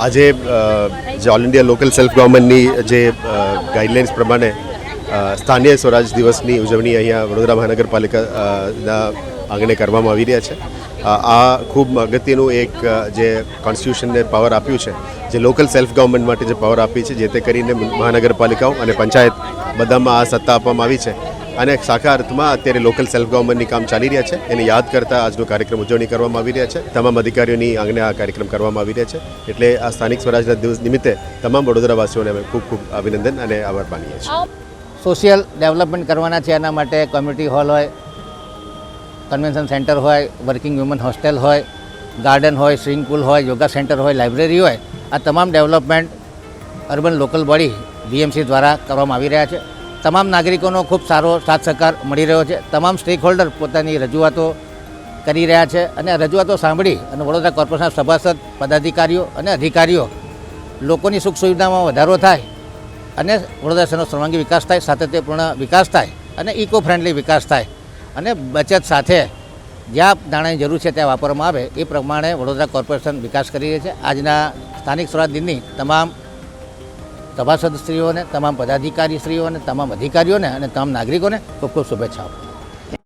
આજે જે all India local self ગવર્મેન્ટની જે ગાઈડલાઇન્સ પ્રમાણે સ્થાનીય સ્વરાજ દિવસની ઉજવણી અહીંયા વડોદરા મહાનગરપાલિકાના આંગણે કરવામાં આવી રહ્યા છે. આ ખૂબ અગત્યનું એક જે કોન્સ્ટિટ્યુશનને પાવર આપ્યું છે, જે લોકલ સેલ્ફ ગવર્મેન્ટ માટે જે પાવર આપી છે, જે તે કરીને મહાનગરપાલિકાઓ અને પંચાયત બધામાં આ સત્તા આપવામાં આવી છે. અને સાચા અર્થમાં અત્યારે લોકલ સેલ્ફ ગવર્મેન્ટની કામ ચાલી રહ્યા છે. એને યાદ કરતાં આજનો કાર્યક્રમ ઉજવણી કરવામાં આવી રહ્યા છે. તમામ અધિકારીઓની આંગણે આ કાર્યક્રમ કરવામાં આવી રહ્યા છે. એટલે આ સ્થાનિક સ્વરાજના દિવસ નિમિત્તે તમામ વડોદરાવાસીઓને અમે ખૂબ ખૂબ અભિનંદન અને આભાર માનીએ છીએ. સોશિયલ ડેવલપમેન્ટ કરવાના છે. એના માટે કોમ્યુનિટી હોલ હોય, કન્વેન્શન સેન્ટર હોય, વર્કિંગ વુમન હોસ્ટેલ હોય, ગાર્ડન હોય, સ્વિમિંગ પુલ હોય, યોગા સેન્ટર હોય, લાઇબ્રેરી હોય, આ તમામ development urban local body BMC દ્વારા કરવામાં આવી રહ્યા છે. તમામ નાગરિકોનો ખૂબ સારો સાથ સહકાર મળી રહ્યો છે. તમામ સ્ટેક હોલ્ડર પોતાની રજૂઆતો કરી રહ્યા છે અને રજૂઆતો સાંભળી અને વડોદરા કોર્પોરેશનના સભાસદ, પદાધિકારીઓ અને અધિકારીઓ લોકોની સુખ સુવિધામાં વધારો થાય અને વડોદરા શહેરનો સર્વાંગી વિકાસ થાય, સાતત્યપૂર્ણ વિકાસ થાય અને ઇકો ફ્રેન્ડલી વિકાસ થાય અને બચત સાથે જ્યાં નાણાંની જરૂર છે ત્યાં વાપરવામાં આવે એ પ્રમાણે વડોદરા કોર્પોરેશન વિકાસ કરી રહી છે. આજના સ્થાનિક સ્વરાજ દિનની તમામ સભાસદશ્રીઓને, તમામ પદાધિકારીશ્રીઓને, તમામ અધિકારીઓને અને તમામ નાગરિકોને ખૂબ ખૂબ શુભેચ્છાઓ.